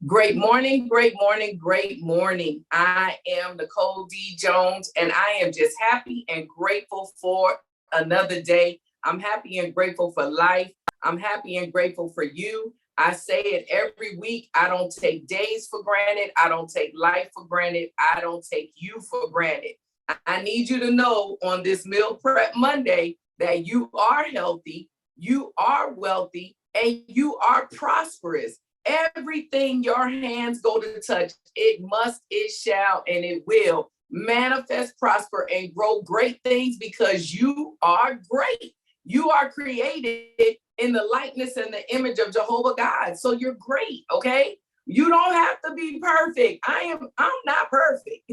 Great morning, great morning, great morning. I am Nicole D. Jones, and I am just happy and grateful for another day. I'm happy and grateful for life. I'm happy and grateful for you. I say it every week. I don't take days for granted. I don't take life for granted. I don't take you for granted. I need you to know on this Meal Prep Monday that you are healthy, you are wealthy, and you are prosperous. Everything your hands go to touch, it must, it shall, and it will manifest, prosper, and grow great things because you are great. You are created in the likeness and the image of Jehovah God. So you're great, okay? You don't have to be perfect. I'm not perfect.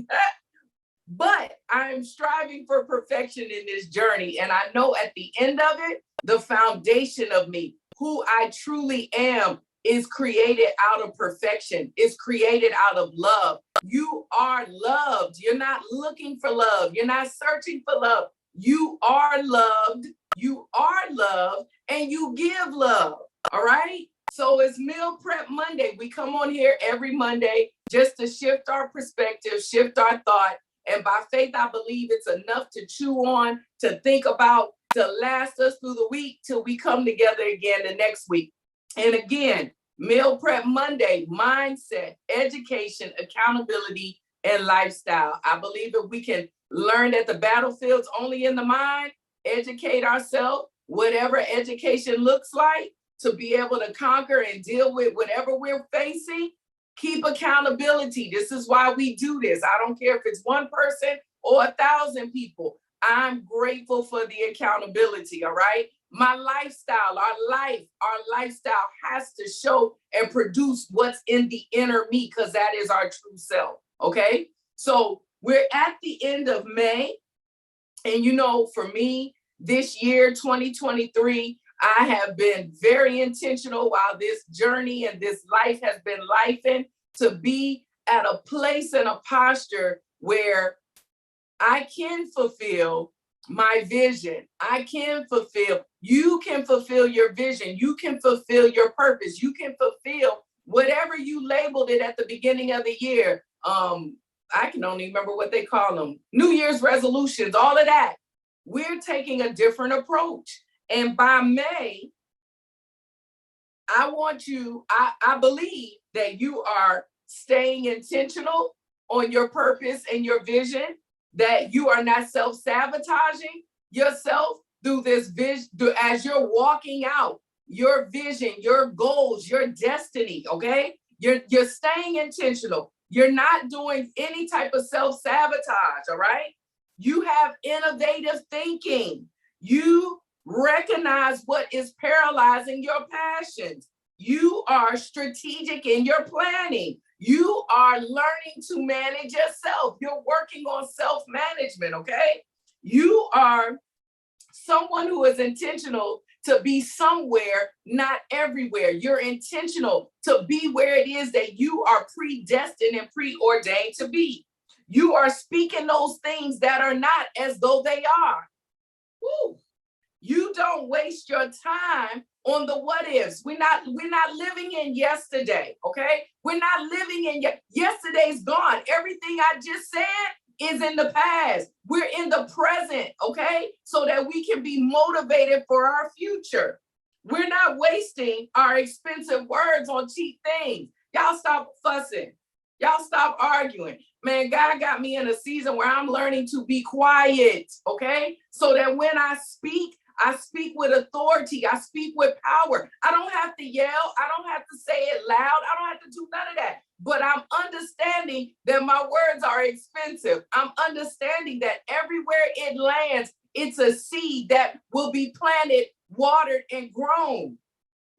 But I'm striving for perfection in this journey. And I know at the end of it, the foundation of me, who I truly am, is created out of perfection, is created out of love. You are loved. You're not looking for love. You're not searching for love. You are loved. You are loved, and you give love. All right. So it's Meal Prep Monday. We come on here every Monday just to shift our perspective, shift our thought. And by faith, I believe it's enough to chew on, to think about, to last us through the week till we come together again the next week. And again, Meal Prep Monday, mindset, education, accountability, and lifestyle. I believe that we can learn that the battlefield's only in the mind, educate ourselves, whatever education looks like, to be able to conquer and deal with whatever we're facing. Keep accountability. This is why we do this. I don't care if it's one person or 1,000 people. I'm grateful for the accountability, all right? My lifestyle, our lifestyle has to show and produce what's in the inner me, because that is our true self, okay? So we're at the end of May. And you know, for me, this year, 2023, I have been very intentional while this journey and this life has been lifing, to be at a place and a posture where I can fulfill my vision. You can fulfill your vision. You can fulfill your purpose. You can fulfill whatever you labeled it at the beginning of the year. I can only remember what they call them. New Year's resolutions, all of that. We're taking a different approach. And by May, I believe that you are staying intentional on your purpose and your vision, that you are not self-sabotaging yourself through this vision, as you're walking out your vision, your goals, your destiny, okay? You're staying intentional. You're not doing any type of self-sabotage, all right? You have innovative thinking. You recognize what is paralyzing your passions. You are strategic in your planning. You are learning to manage yourself. You're working on self-management, okay? You are someone who is intentional to be somewhere, not everywhere. You're intentional to be where it is that you are predestined and preordained to be. You are speaking those things that are not as though they are. Woo. You don't waste your time on the what ifs. We're not living in yesterday, okay? We're not living in yesterday's gone. Everything I just said is in the past. We're in the present, okay? So that we can be motivated for our future. We're not wasting our expensive words on cheap things. Y'all stop fussing. Y'all stop arguing. Man, God got me in a season where I'm learning to be quiet, okay? So that when I speak with authority. I speak with power. I don't have to yell. I don't have to say it loud. I don't have to do none of that. But I'm understanding that my words are expensive. I'm understanding that everywhere it lands, it's a seed that will be planted, watered, and grown.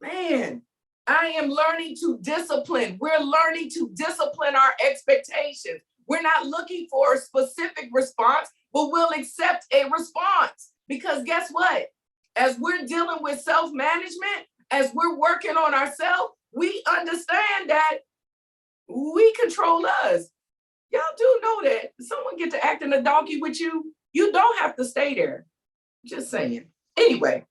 Man, I am learning to discipline. We're learning to discipline our expectations. We're not looking for a specific response, but we'll accept a response. Because guess what? As we're dealing with self-management, as we're working on ourselves, we understand that we control us. Y'all do know that someone get to acting a donkey with you, you don't have to stay there. Just saying. Anyway,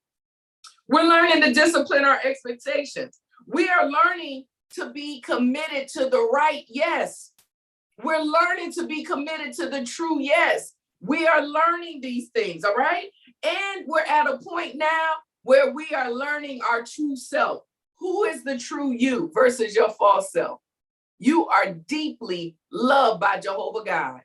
we're learning to discipline our expectations. We are learning to be committed to the right yes. We're learning to be committed to the true yes. We are learning these things, all right? And we're at a point now where we are learning our true self. Who is the true you versus your false self? You are deeply loved by Jehovah God,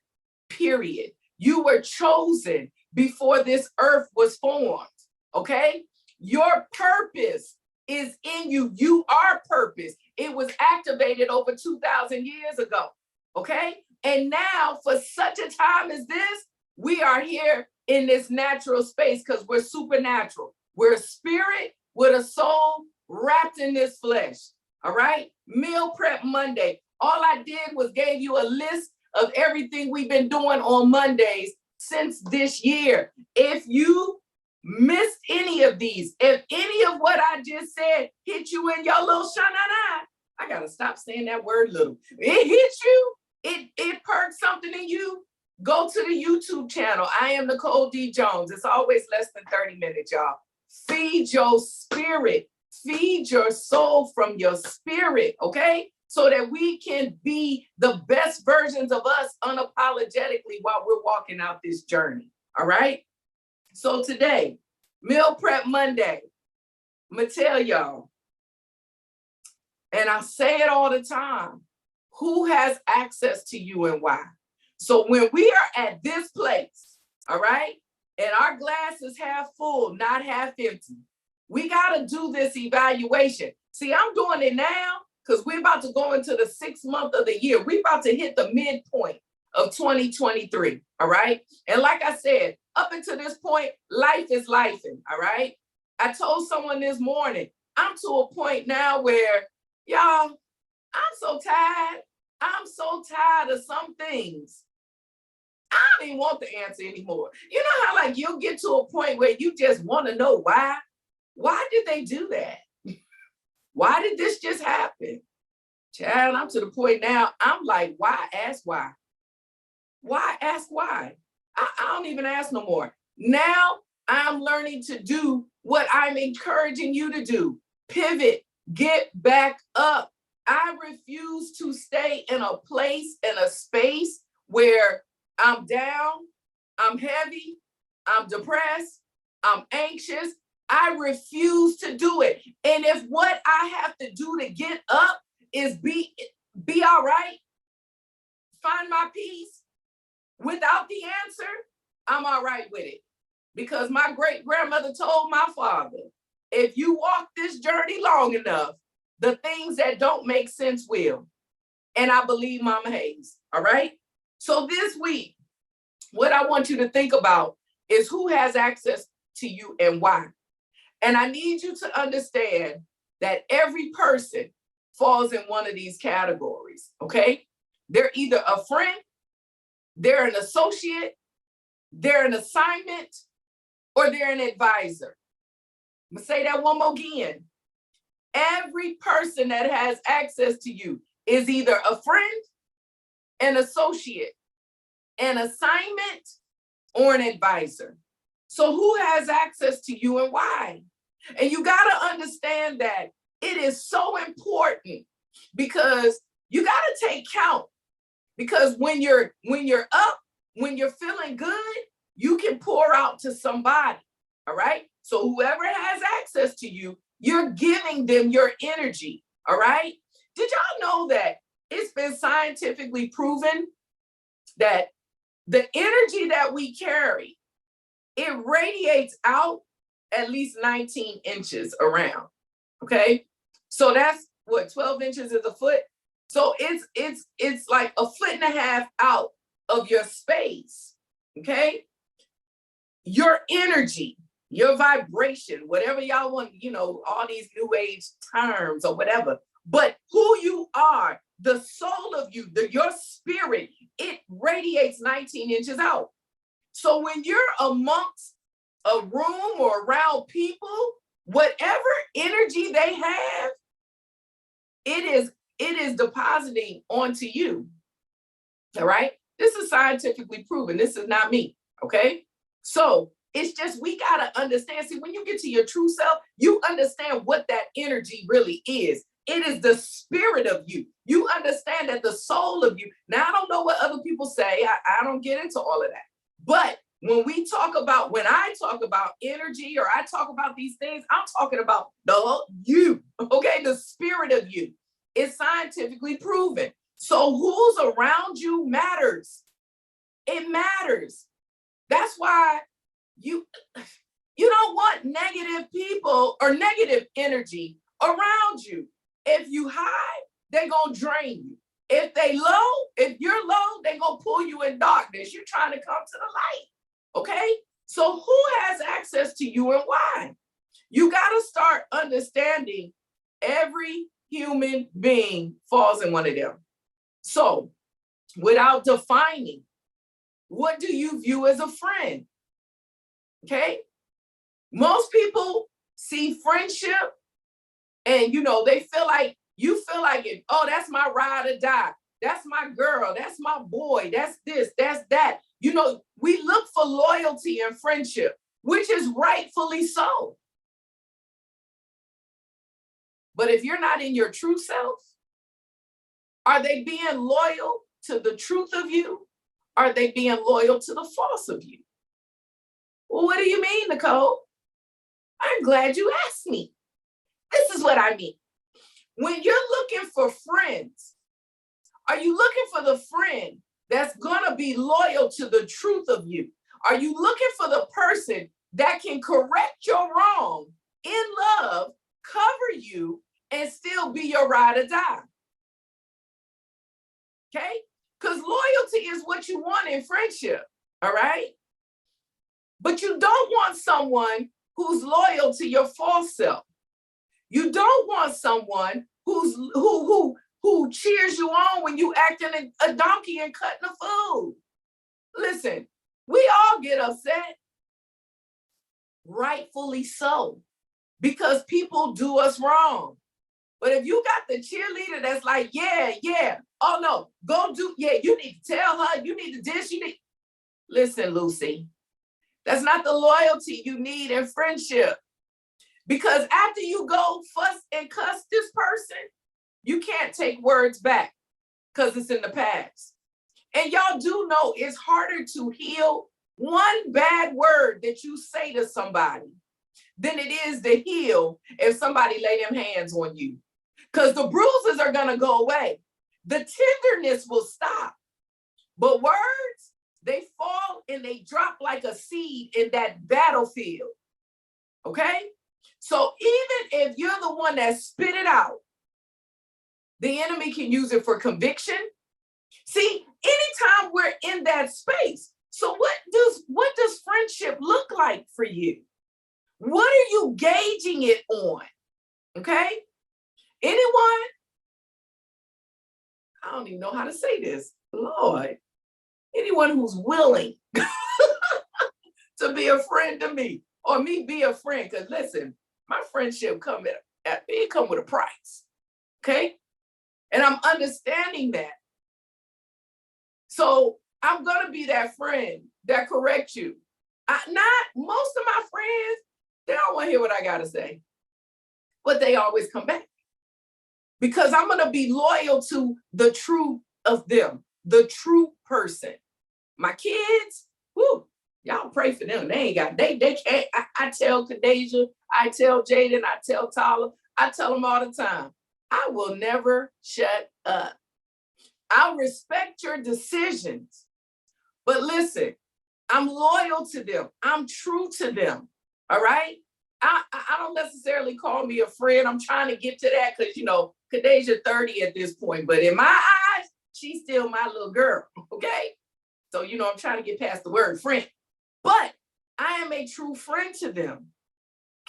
period. You were chosen before this earth was formed, okay? Your purpose is in you. You are purpose. It was activated over 2,000 years ago, okay? And now, for such a time as this, we are here in this natural space because we're supernatural. We're a spirit with a soul wrapped in this flesh, all right? Meal Prep Monday. All I did was gave you a list of everything we've been doing on Mondays since this year. If you missed any of these, if any of what I just said hit you in your little shanana, I gotta stop saying that word little. It hit you, it perked something in you, go to the YouTube channel. I am Nicole D. Jones. It's always less than 30 minutes, y'all. Feed your spirit, feed your soul from your spirit, okay? So that we can be the best versions of us unapologetically while we're walking out this journey, all right? So today, Meal Prep Monday, I'm gonna tell y'all, and I say it all the time, who has access to you and why? So when we are at this place, all right, and our glass is half full, not half empty, we gotta do this evaluation. See, I'm doing it now because we're about to go into the 6th month of the year. We're about to hit the midpoint of 2023, all right? And like I said, up until this point, life is lifing, all right? I told someone this morning, I'm to a point now where, y'all, I'm so tired. I'm so tired of some things. I don't even want the answer anymore. You know how like you'll get to a point where you just want to know why? Why did they do that? Why did this just happen? Child, I'm to the point now, I'm like, why? Ask why. Why? Ask why. I don't even ask no more. Now I'm learning to do what I'm encouraging you to do. Pivot, get back up. I refuse to stay in a place, in a space where I'm down, I'm heavy, I'm depressed, I'm anxious. I refuse to do it. And if what I have to do to get up is be all right, find my peace without the answer, I'm all right with it. Because my great grandmother told my father, if you walk this journey long enough, the things that don't make sense will. And I believe Mama Hayes, all right? So this week, what I want you to think about is who has access to you and why. And I need you to understand that every person falls in one of these categories, okay? They're either a friend, they're an associate, they're an assignment, or they're an advisor. I'm gonna say that one more again. Every person that has access to you is either a friend, an associate, an assignment, or an advisor. So who has access to you and why? And you got to understand that it is so important because you got to take count. Because when you're up, when you're feeling good, you can pour out to somebody. All right. So whoever has access to you, you're giving them your energy. All right. Did y'all know that it's been scientifically proven that the energy that we carry, it radiates out at least 19 inches around, okay? So that's what, 12 inches is a foot? So it's like a foot and a half out of your space, okay? Your energy, your vibration, whatever y'all want, you know, all these new age terms or whatever, but who you are, the soul of you, your spirit, it radiates 19 inches out. So when you're amongst a room or around people, whatever energy they have, it is depositing onto you. All right. This is scientifically proven. This is not me. Okay. So it's just, we got to understand. See, when you get to your true self, you understand what that energy really is. It is the spirit of you. You understand that the soul of you. Now, I don't know what other people say. I don't get into all of that. But when I talk about energy or I talk about these things, I'm talking about you, okay? The spirit of you is scientifically proven. So who's around you matters. It matters. That's why you don't want negative people or negative energy around you. If you high, they're going to drain you. If you're low, they're going to pull you in darkness. You're trying to come to the light, okay? So who has access to you and why? You got to start understanding every human being falls in one of them. So without defining, what do you view as a friend? Okay? Most people see friendship and, they feel like it. Oh, that's my ride or die. That's my girl. That's my boy. That's this, that's that. We look for loyalty and friendship, which is rightfully so. But if you're not in your true self, are they being loyal to the truth of you? Are they being loyal to the false of you? Well, what do you mean, Nicole? I'm glad you asked me. This is what I mean. When you're looking for friends, are you looking for the friend that's going to be loyal to the truth of you? Are you looking for the person that can correct your wrong in love, cover you, and still be your ride or die? Okay? Because loyalty is what you want in friendship, all right? But you don't want someone who's loyal to your false self. You don't want someone who cheers you on when you acting a donkey and cutting the food. Listen, we all get upset, rightfully so, because people do us wrong. But if you got the cheerleader that's like, yeah, oh no, go do, yeah, you need to tell her, you need to dish, listen, Lucy, that's not the loyalty you need in friendship. Because after you go fuss and cuss this person, you can't take words back because it's in the past. And y'all do know it's harder to heal one bad word that you say to somebody than it is to heal if somebody lay them hands on you. Because the bruises are going to go away. The tenderness will stop. But words, they fall and they drop like a seed in that battlefield. Okay? So even if you're the one that spit it out, the enemy can use it for conviction. See, anytime we're in that space, so what does friendship look like for you? What are you gauging it on? Okay? Anyone? I don't even know how to say this. Lord, anyone who's willing to be a friend to me or me be a friend, because listen, my friendship come with a price. Okay? And I'm understanding that. So I'm going to be that friend that corrects you. Not most of my friends, they don't want to hear what I got to say, but they always come back because I'm going to be loyal to the truth of them, the true person. My kids, whoo, y'all pray for them. They can't. I tell Kadeja, I tell Jaden, I tell Tyler, I tell them all the time, I will never shut up. I'll respect your decisions. But listen, I'm loyal to them. I'm true to them. All right? I don't necessarily call me a friend. I'm trying to get to that because, Kadeja 30 at this point. But in my eyes, she's still my little girl. Okay? So, I'm trying to get past the word friend. But I am a true friend to them.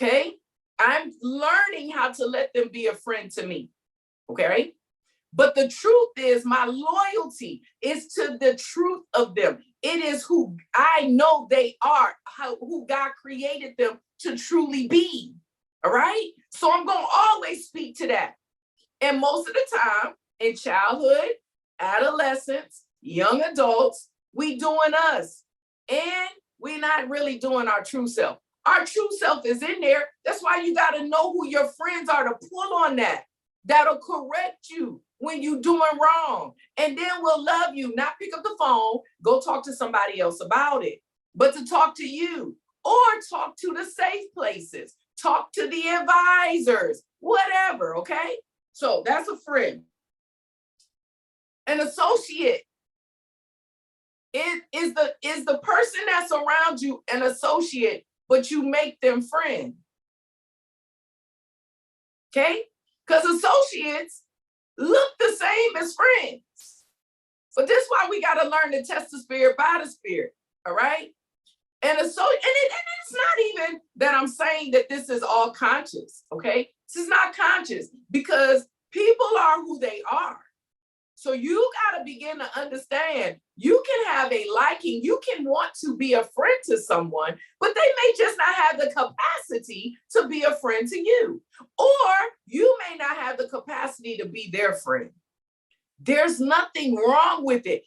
Okay? I'm learning how to let them be a friend to me. Okay? But the truth is my loyalty is to the truth of them. It is who I know they are, who God created them to truly be. All right? So I'm going to always speak to that. And most of the time in childhood, adolescence, young adults, we doing us. And we're not really doing our true self. Our true self is in there. That's why you got to know who your friends are to pull on that. that'll correct you when you're doing wrong, and then will love you, not pick up the phone, go talk to somebody else about it, but to talk to you, or talk to the safe places, talk to the advisors, whatever, okay? So that's a friend. An associate is the person that's around you an associate, but you make them friend. Okay? Because associates look the same as friends. But this is why we got to learn to test the spirit by the spirit. All right? And it's not even that I'm saying that this is all conscious. Okay? This is not conscious, because people are who they are. So you got to begin to understand, you can have a liking, you can want to be a friend to someone, but they may just not have the capacity to be a friend to you. Or you may not have the capacity to be their friend. There's nothing wrong with it.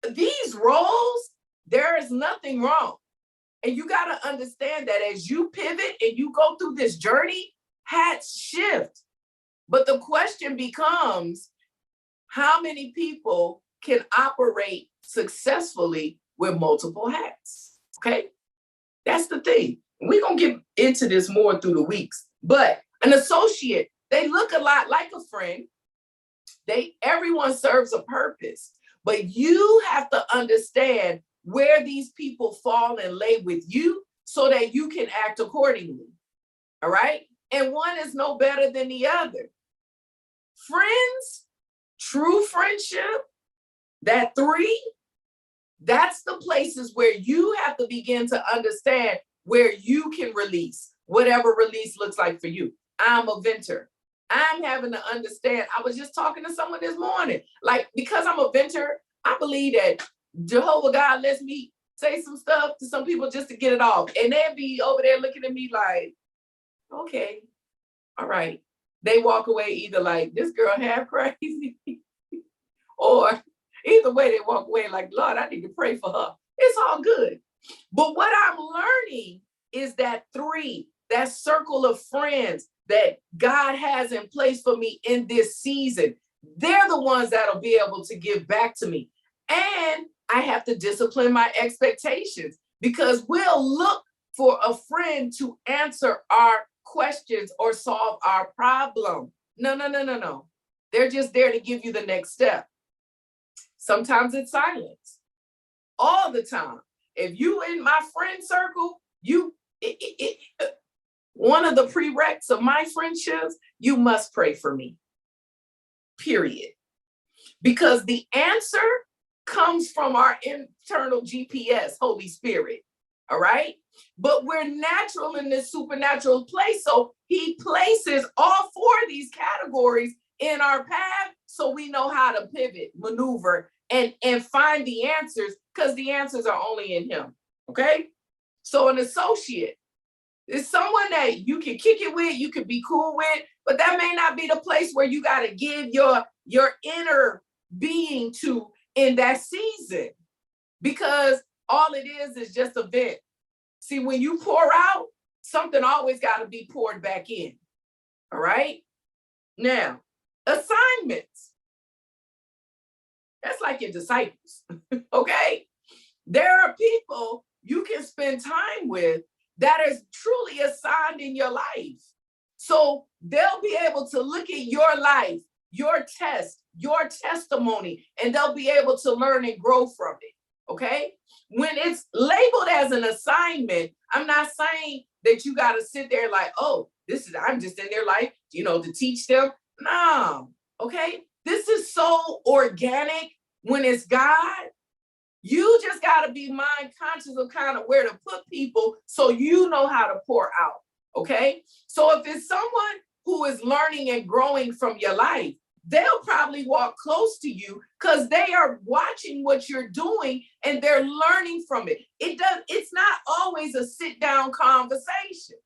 These roles, there is nothing wrong. And you got to understand that as you pivot and you go through this journey, hats shift. But the question becomes, how many people can operate successfully with multiple hats? Okay, that's the thing. We're going to get into this more through the weeks. But an associate, they look a lot like a friend. Everyone serves a purpose, but you have to understand where these people fall and lay with you so that you can act accordingly. All right? And one is no better than the other. Friends, true friendship, that 3, that's the places where you have to begin to understand where you can release, whatever release looks like for you. I'm a venter. I'm having to understand. I was just talking to someone this morning, like, because I'm a venter, I believe that Jehovah God lets me say some stuff to some people just to get it off. And they'd be over there looking at me like, okay, all right. They walk away either like, this girl half crazy, or either way they walk away like, Lord, I need to pray for her. It's all good. But what I'm learning is that 3, that circle of friends that God has in place for me in this season, they're the ones that'll be able to give back to me. And I have to discipline my expectations, because we'll look for a friend to answer our questions or solve our problem. No. They're just there to give you the next step. Sometimes it's silence. All the time. If you in my friend circle, one of the prereqs of my friendships, you must pray for me. Period. Because the answer comes from our internal GPS, Holy Spirit. All right? But we're natural in this supernatural place. So he places all 4 of these categories in our path so we know how to pivot, maneuver, and find the answers, because the answers are only in him. Okay? So an associate is someone that you can kick it with, you can be cool with, but that may not be the place where you got to give your inner being to in that season, because all it is just a vent. See, when you pour out, something always got to be poured back in. All right? Now, assignments. That's like your disciples. Okay? There are people you can spend time with that is truly assigned in your life. So they'll be able to look at your life, your test, your testimony, and they'll be able to learn and grow from it. Okay? When it's labeled as an assignment, I'm not saying that you got to sit there like, oh, I'm just in their life, to teach them. No. Okay? This is so organic when it's God. You just got to be mind conscious of kind of where to put people so you know how to pour out. Okay? So if it's someone who is learning and growing from your life, they'll probably walk close to you because they are watching what you're doing and they're learning from it. It's not always a sit down conversation.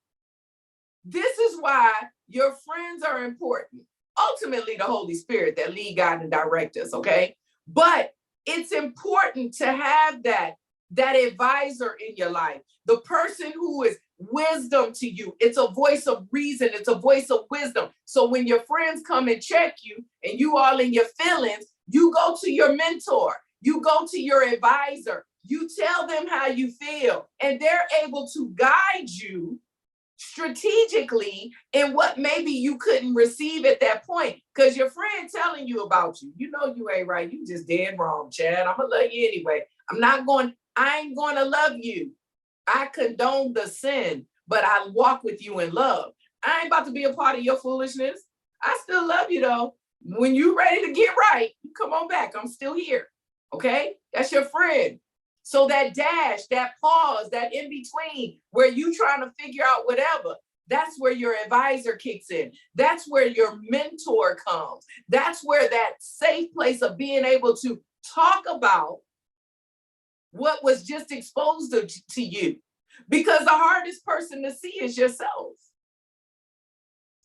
This is why your friends are important. Ultimately, the Holy Spirit that lead, guide, and direct us, okay? But it's important to have that advisor in your life, the person who is wisdom to you. It's a voice of reason. It's a voice of wisdom. So when your friends come and check you and you all in your feelings, you go to your mentor, you go to your advisor, you tell them how you feel, and they're able to guide you strategically in what maybe you couldn't receive at that point. Because your friend telling you about you, you know you ain't right. You just dead wrong, Chad. I'm gonna love you anyway. I ain't gonna love you. I condone the sin, but I walk with you in love. I ain't about to be a part of your foolishness. I still love you though. When you ready to get right, you come on back. I'm still here. Okay? That's your friend. So that dash, that pause, that in between where you trying to figure out whatever, that's where your advisor kicks in. That's where your mentor comes. That's where that safe place of being able to talk about what was just exposed to you. Because the hardest person to see is yourself.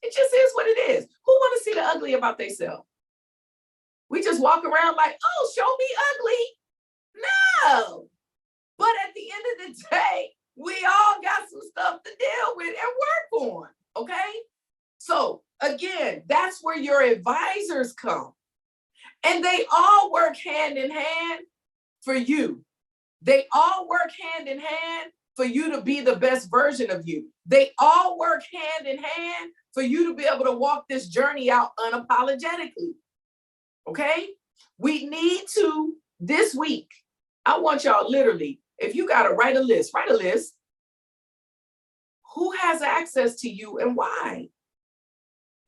It just is what it is. Who want to see the ugly about themselves? We just walk around like, oh, show me ugly. No. But at the end of the day, we all got some stuff to deal with and work on, okay? So again, that's where your advisors come. And they all work hand in hand for you. They all work hand in hand for you to be the best version of you. They all work hand in hand for you to be able to walk this journey out unapologetically, okay? We need to, this week, I want y'all literally, if you got to write a list. Who has access to you and why?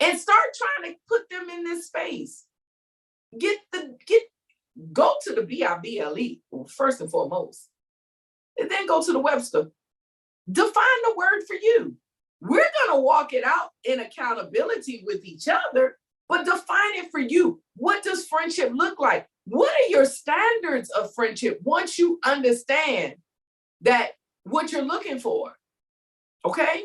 And start trying to put them in this space. Go to the BIBLE, first and foremost. And then go to the Webster. Define the word for you. We're going to walk it out in accountability with each other, but define it for you. What does friendship look like? What are your standards of friendship once you understand that what you're looking for? Okay?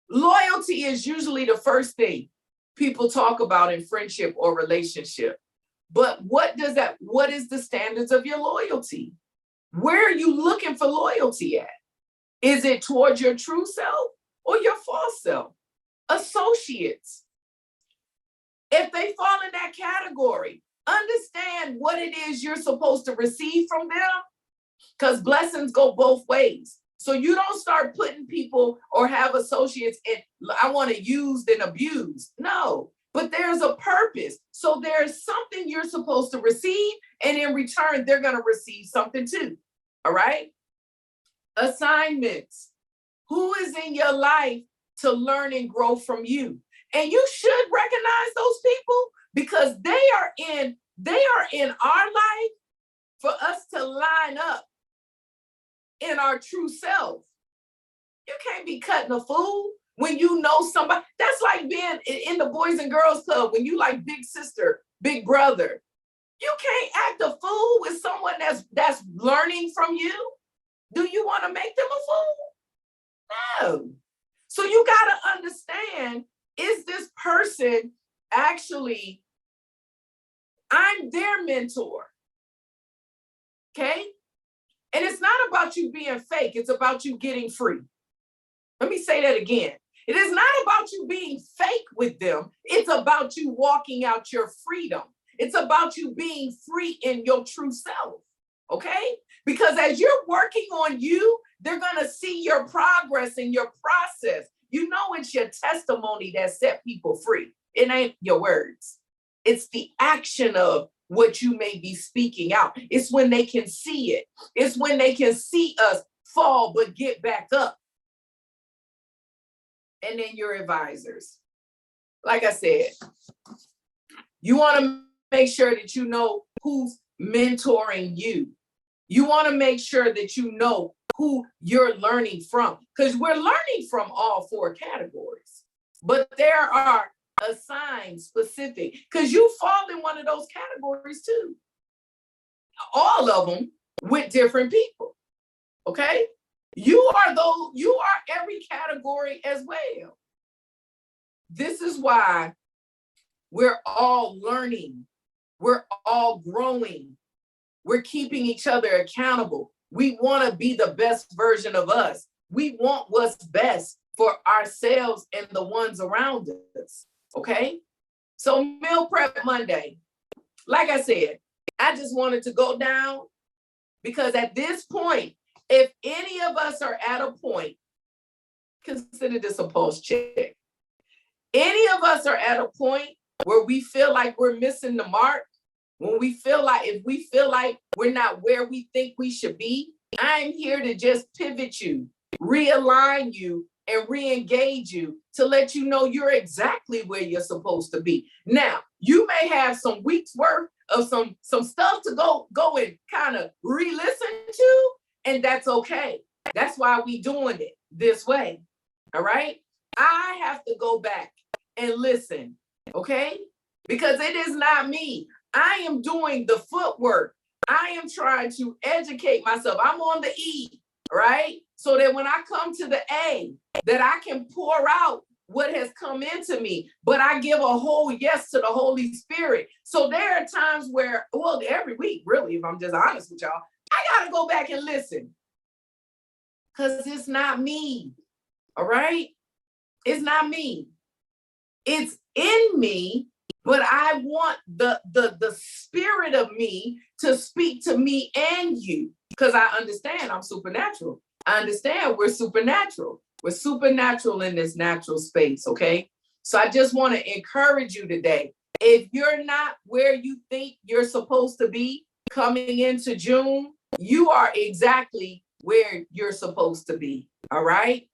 Loyalty is usually the first thing people talk about in friendship or relationship. But what is the standards of your loyalty? Where are you looking for loyalty at? Is it towards your true self or your false self? Associates. If they fall in that category, understand what it is you're supposed to receive from them, because blessings go both ways. So you don't start putting people or have associates in, I want to use and abuse. No, but there's a purpose. So there's something you're supposed to receive, and in return, they're going to receive something too. All right? Assignments. Who is in your life to learn and grow from you? And you should recognize those people because they are in our life for us to line up in our true self. You can't be cutting a fool when you know somebody. That's like being in the Boys and Girls Club when you like big sister, big brother. You can't act a fool with someone that's learning from you. Do you want to make them a fool? No. So you got to understand, is this person actually, I'm their mentor, okay? And it's not about you being fake, it's about you getting free. Let me say that again. It is not about you being fake with them, it's about you walking out your freedom. It's about you being free in your true self, okay? Because as you're working on you, they're gonna see your progress and your process. You know, it's your testimony that set people free. It ain't your words. It's the action of what you may be speaking out. It's when they can see it. It's when they can see us fall but get back up. And then your advisors. Like I said, you want to make sure that you know who's mentoring you. You want to make sure that you know who you're learning from, because we're learning from all four categories, but there are assigned specific, because you fall in one of those categories too. All of them with different people, okay? You are every category as well. This is why we're all learning. We're all growing. We're keeping each other accountable. We want to be the best version of us. We want what's best for ourselves and the ones around us, okay? So Meal Prep Monday, like I said, I just wanted to go down because at this point, if any of us are at a point, consider this a pulse check. Any of us are at a point where we feel like we're missing the mark, when we feel like, if we feel like we're not where we think we should be, I'm here to just pivot you, realign you, and re-engage you to let you know you're exactly where you're supposed to be. Now, you may have some weeks worth of some stuff to go and kind of re-listen to, and that's okay. That's why we doing it this way, all right? I have to go back and listen, okay? Because it is not me. I am doing the footwork. I am trying to educate myself. I'm on the E, right? So that when I come to the A, that I can pour out what has come into me, but I give a whole yes to the Holy Spirit. So there are times where, well, every week, really, if I'm just honest with y'all, I got to go back and listen because it's not me, all right? It's not me. It's in me, but I want the spirit of me to speak to me and you because I understand I'm supernatural. I understand we're supernatural. We're supernatural in this natural space, okay? So I just want to encourage you today. If you're not where you think you're supposed to be coming into June, you are exactly where you're supposed to be, all right?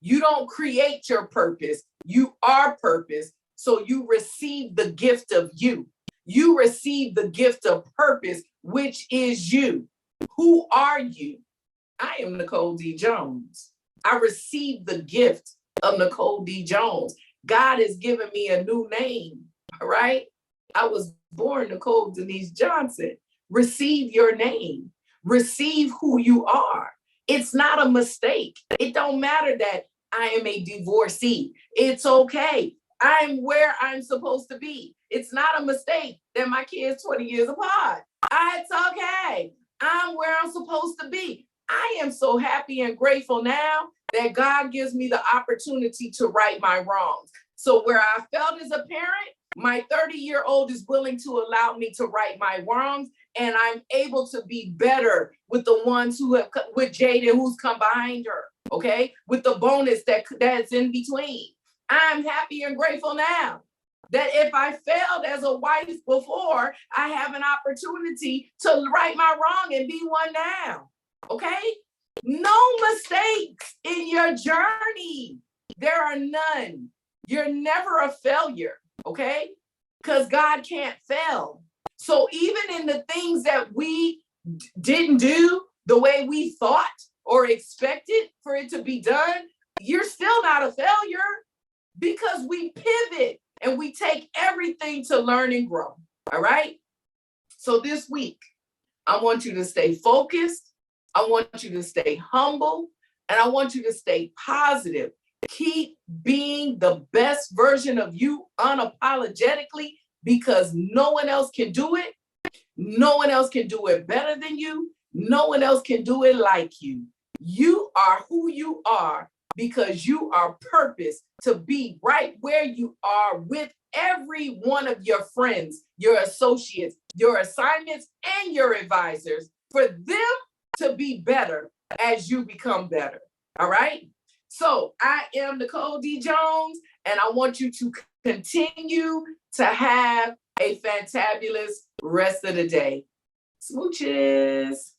You don't create your purpose. You are purpose. So you receive the gift of you. You receive the gift of purpose, which is you. Who are you? I am Nicole D. Jones. I received the gift of Nicole D. Jones. God has given me a new name, all right? I was born Nicole Denise Johnson. Receive your name. Receive who you are. It's not a mistake. It don't matter that I am a divorcee. It's okay. I'm where I'm supposed to be. It's not a mistake that my kids 20 years apart. It's okay. I'm where I'm supposed to be. I am so happy and grateful now that God gives me the opportunity to right my wrongs. So where I felt as a parent, my 30-year-old is willing to allow me to right my wrongs, and I'm able to be better with the ones who have, with Jada who's come behind her, okay? With the bonus that's in between. I'm happy and grateful now that if I failed as a wife before, I have an opportunity to right my wrong and be one now. Okay? No mistakes in your journey. There are none. You're never a failure, okay? Because God can't fail. So even in the things that we didn't do the way we thought or expected for it to be done, you're still not a failure because we pivot and we take everything to learn and grow, all right? So this week, I want you to stay focused. I want you to stay humble, and I want you to stay positive. Keep being the best version of you unapologetically because no one else can do it. No one else can do it better than you. No one else can do it like you. You are who you are because you are purposed to be right where you are with every one of your friends, your associates, your assignments, and your advisors for them to be better as you become better. All right? So I am Nicole D. Jones, and I want you to continue to have a fantabulous rest of the day. Smooches.